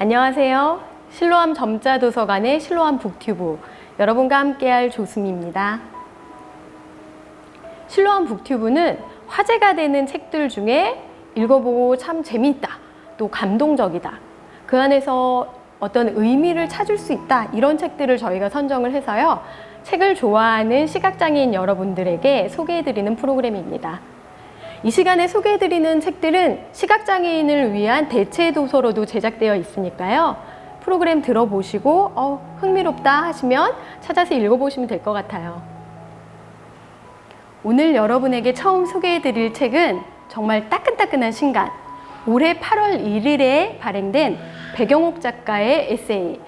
안녕하세요. 실로암 점자도서관의 실로암 북튜브 여러분과 함께할 조수미입니다. 실로암 북튜브는 화제가 되는 책들 중에 읽어보고 참 재미있다, 또 감동적이다, 그 안에서 어떤 의미를 찾을 수 있다, 이런 책들을 저희가 선정을 해서요, 책을 좋아하는 시각장애인 여러분들에게 소개해드리는 프로그램입니다. 이 시간에 소개해드리는 책들은 시각장애인을 위한 대체 도서로도 제작되어 있으니까요, 프로그램 들어보시고 흥미롭다 하시면 찾아서 읽어보시면 될 것 같아요. 오늘 여러분에게 처음 소개해드릴 책은 정말 따끈따끈한 신간, 올해 8월 1일에 발행된 백영옥 작가의 에세이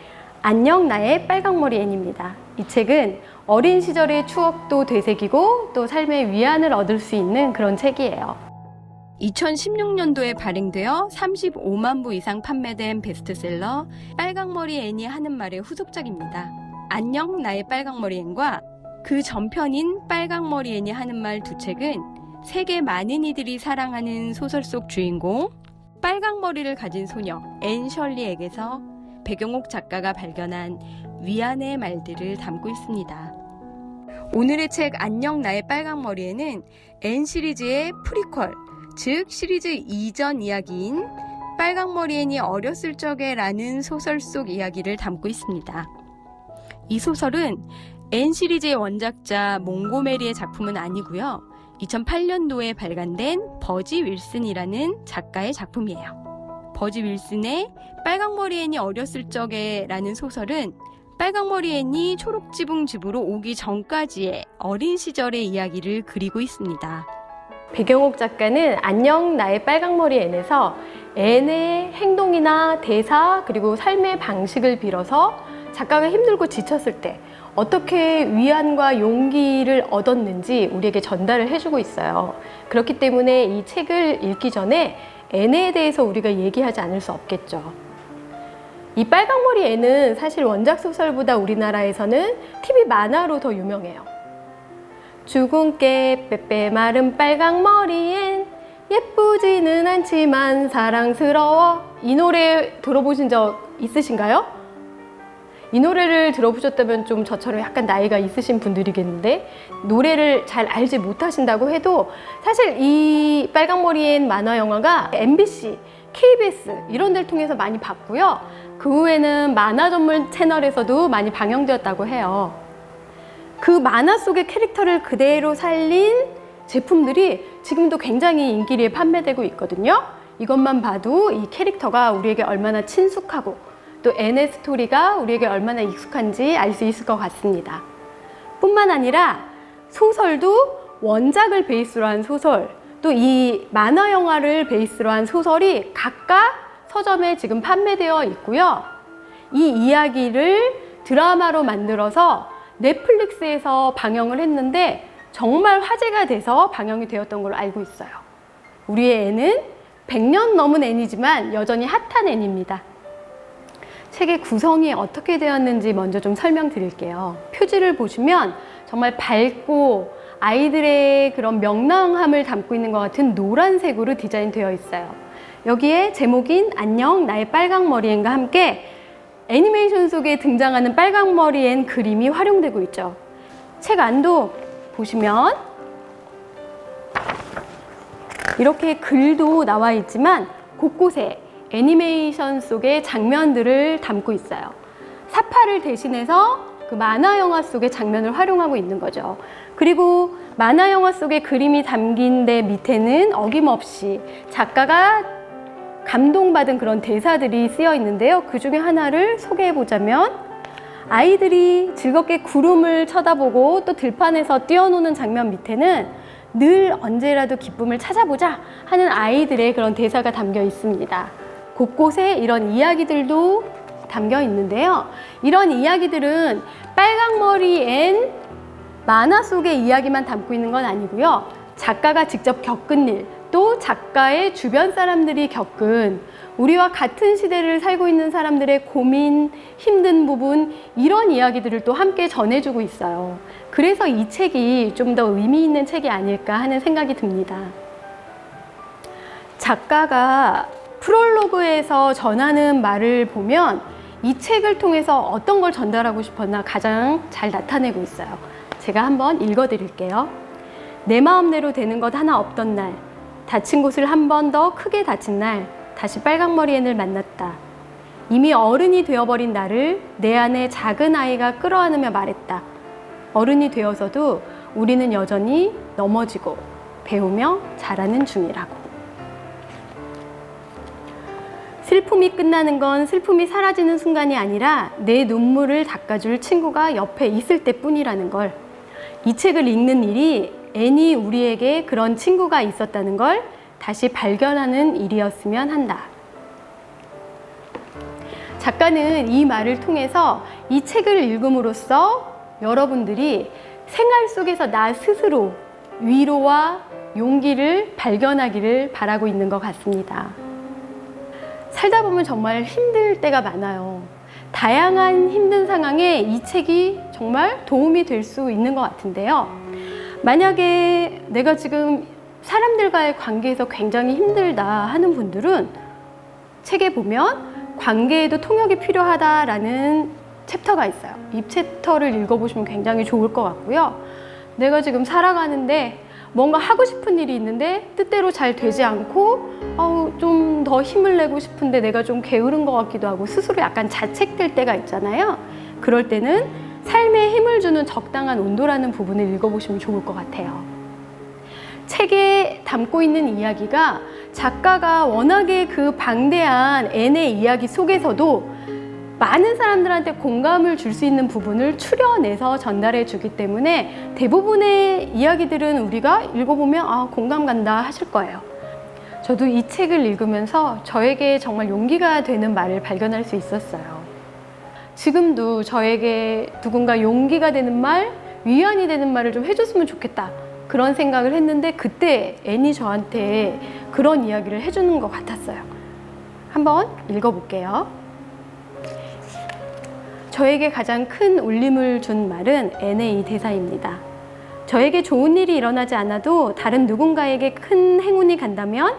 안녕 나의 빨강머리 앤입니다. 이 책은 어린 시절의 추억도 되새기고 또 삶의 위안을 얻을 수 있는 그런 책이에요. 2016년도에 발행되어 35만 부 이상 판매된 베스트셀러 빨강머리 앤이 하는 말의 후속작입니다. 안녕 나의 빨강머리 앤과 그 전편인 빨강머리 앤이 하는 말 두 책은 세계 많은 이들이 사랑하는 소설 속 주인공 빨강머리를 가진 소녀 앤 셜리에게서 백영옥 작가가 발견한 위안의 말들을 담고 있습니다. 오늘의 책 안녕 나의 빨강머리에는 앤 시리즈의 프리퀄, 즉 시리즈 이전 이야기인 빨강머리 앤이 어렸을 적에 라는 소설 속 이야기를 담고 있습니다. 이 소설은 앤 시리즈의 원작자 몽고메리의 작품은 아니고요, 2008년도에 발간된 버지 윌슨이라는 작가의 작품이에요. 버지 윌슨의 빨강머리 앤이 어렸을 적에 라는 소설은 빨강머리 앤이 초록지붕 집으로 오기 전까지의 어린 시절의 이야기를 그리고 있습니다. 백영옥 작가는 안녕 나의 빨강머리 앤에서 앤의 행동이나 대사 그리고 삶의 방식을 빌어서 작가가 힘들고 지쳤을 때 어떻게 위안과 용기를 얻었는지 우리에게 전달을 해주고 있어요. 그렇기 때문에 이 책을 읽기 전에 앤에 대해서 우리가 얘기하지 않을 수 없겠죠. 이 빨강머리 앤은 사실 원작 소설보다 우리나라에서는 TV 만화로 더 유명해요. 죽은 깨 빼빼 마른 빨강머리 앤 예쁘지는 않지만 사랑스러워. 이 노래 들어보신 적 있으신가요? 이 노래를 들어보셨다면 좀 저처럼 약간 나이가 있으신 분들이겠는데, 노래를 잘 알지 못하신다고 해도 사실 이 빨강머리 앤 만화 영화가 MBC, KBS 이런 데를 통해서 많이 봤고요, 그 후에는 만화 전문 채널에서도 많이 방영되었다고 해요. 그 만화 속의 캐릭터를 그대로 살린 제품들이 지금도 굉장히 인기리에 판매되고 있거든요. 이것만 봐도 이 캐릭터가 우리에게 얼마나 친숙하고 또 앤의 스토리가 우리에게 얼마나 익숙한지 알 수 있을 것 같습니다. 뿐만 아니라 소설도 원작을 베이스로 한 소설, 또 이 만화 영화를 베이스로 한 소설이 각각 서점에 지금 판매되어 있고요. 이 이야기를 드라마로 만들어서 넷플릭스에서 방영을 했는데 정말 화제가 돼서 방영이 되었던 걸로 알고 있어요. 우리의 앤은 100년 넘은 앤이지만 여전히 핫한 앤입니다. 책의 구성이 어떻게 되었는지 먼저 좀 설명드릴게요. 표지를 보시면 정말 밝고 아이들의 그런 명랑함을 담고 있는 것 같은 노란색으로 디자인되어 있어요. 여기에 제목인 안녕 나의 빨강머리 앤과 함께 애니메이션 속에 등장하는 빨강머리 앤 그림이 활용되고 있죠. 책 안도 보시면 이렇게 글도 나와 있지만 곳곳에 애니메이션 속의 장면들을 담고 있어요. 사파를 대신해서 그 만화 영화 속의 장면을 활용하고 있는 거죠. 그리고 만화 영화 속의 그림이 담긴 데 밑에는 어김없이 작가가 감동받은 그런 대사들이 쓰여 있는데요. 그 중에 하나를 소개해 보자면, 아이들이 즐겁게 구름을 쳐다보고 또 들판에서 뛰어노는 장면 밑에는 늘 언제라도 기쁨을 찾아보자 하는 아이들의 그런 대사가 담겨 있습니다. 곳곳에 이런 이야기들도 담겨 있는데요. 이런 이야기들은 빨강머리 앤 만화 속의 이야기만 담고 있는 건 아니고요. 작가가 직접 겪은 일, 또 작가의 주변 사람들이 겪은 우리와 같은 시대를 살고 있는 사람들의 고민, 힘든 부분, 이런 이야기들을 또 함께 전해주고 있어요. 그래서 이 책이 좀 더 의미 있는 책이 아닐까 하는 생각이 듭니다. 작가가 프롤로그에서 전하는 말을 보면 이 책을 통해서 어떤 걸 전달하고 싶었나 가장 잘 나타내고 있어요. 제가 한번 읽어드릴게요. 내 마음대로 되는 것 하나 없던 날, 다친 곳을 한 번 더 크게 다친 날, 다시 빨강머리 앤을 만났다. 이미 어른이 되어버린 나를 내 안에 작은 아이가 끌어안으며 말했다. 어른이 되어서도 우리는 여전히 넘어지고 배우며 자라는 중이라고. 슬픔이 끝나는 건 슬픔이 사라지는 순간이 아니라 내 눈물을 닦아줄 친구가 옆에 있을 때뿐이라는 걸. 이 책을 읽는 일이 앤이 우리에게 그런 친구가 있었다는 걸 다시 발견하는 일이었으면 한다. 작가는 이 말을 통해서 이 책을 읽음으로써 여러분들이 생활 속에서 나 스스로 위로와 용기를 발견하기를 바라고 있는 것 같습니다. 살다 보면 정말 힘들 때가 많아요. 다양한 힘든 상황에 이 책이 정말 도움이 될 수 있는 것 같은데요. 만약에 내가 지금 사람들과의 관계에서 굉장히 힘들다 하는 분들은 책에 보면 관계에도 통역이 필요하다라는 챕터가 있어요. 이 챕터를 읽어보시면 굉장히 좋을 것 같고요. 내가 지금 살아가는데 뭔가 하고 싶은 일이 있는데 뜻대로 잘 되지 않고 좀 더 힘을 내고 싶은데 내가 좀 게으른 것 같기도 하고 스스로 약간 자책될 때가 있잖아요. 그럴 때는 삶에 힘을 주는 적당한 온도라는 부분을 읽어보시면 좋을 것 같아요. 책에 담고 있는 이야기가 작가가 워낙에 그 방대한 앤의 이야기 속에서도 많은 사람들한테 공감을 줄 수 있는 부분을 추려내서 전달해 주기 때문에 대부분의 이야기들은 우리가 읽어보면 공감 간다 하실 거예요. 저도 이 책을 읽으면서 저에게 정말 용기가 되는 말을 발견할 수 있었어요. 지금도 저에게 누군가 용기가 되는 말, 위안이 되는 말을 좀 해줬으면 좋겠다. 그런 생각을 했는데 그때 앤이 저한테 그런 이야기를 해주는 것 같았어요. 한번 읽어볼게요. 저에게 가장 큰 울림을 준 말은 앤의 이 대사입니다. 저에게 좋은 일이 일어나지 않아도 다른 누군가에게 큰 행운이 간다면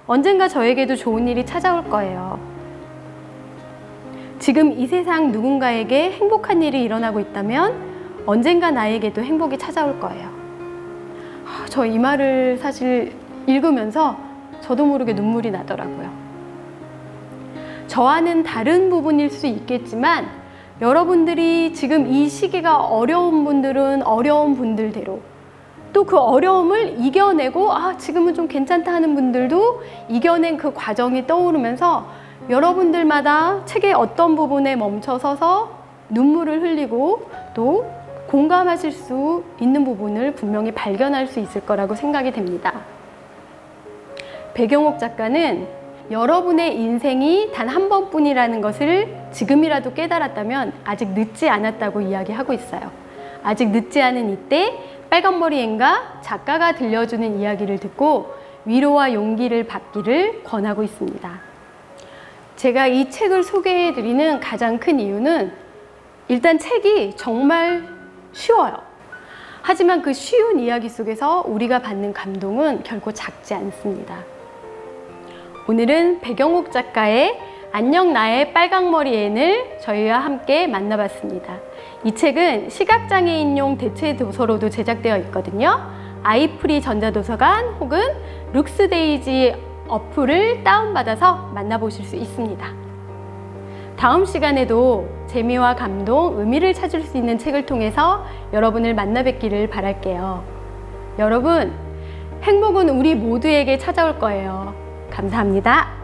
언젠가 저에게도 좋은 일이 찾아올 거예요. 지금 이 세상 누군가에게 행복한 일이 일어나고 있다면 언젠가 나에게도 행복이 찾아올 거예요. 저 이 말을 사실 읽으면서 저도 모르게 눈물이 나더라고요. 저와는 다른 부분일 수 있겠지만 여러분들이 지금 이 시기가 어려운 분들은 어려운 분들대로 또 그 어려움을 이겨내고 지금은 좀 괜찮다 하는 분들도 이겨낸 그 과정이 떠오르면서 여러분들마다 책의 어떤 부분에 멈춰서서 눈물을 흘리고 또 공감하실 수 있는 부분을 분명히 발견할 수 있을 거라고 생각이 됩니다. 배경옥 작가는 여러분의 인생이 단 한 번뿐이라는 것을 지금이라도 깨달았다면 아직 늦지 않았다고 이야기하고 있어요. 아직 늦지 않은 이때 빨강머리 앤과 작가가 들려주는 이야기를 듣고 위로와 용기를 받기를 권하고 있습니다. 제가 이 책을 소개해드리는 가장 큰 이유는 일단 책이 정말 쉬워요. 하지만 그 쉬운 이야기 속에서 우리가 받는 감동은 결코 작지 않습니다. 오늘은 배경옥 작가의 안녕 나의 빨강머리 앤을 저희와 함께 만나봤습니다. 이 책은 시각장애인용 대체 도서로도 제작되어 있거든요. 아이프리 전자도서관 혹은 룩스데이지 어플을 다운받아서 만나보실 수 있습니다. 다음 시간에도 재미와 감동, 의미를 찾을 수 있는 책을 통해서 여러분을 만나 뵙기를 바랄게요. 여러분, 행복은 우리 모두에게 찾아올 거예요. 감사합니다.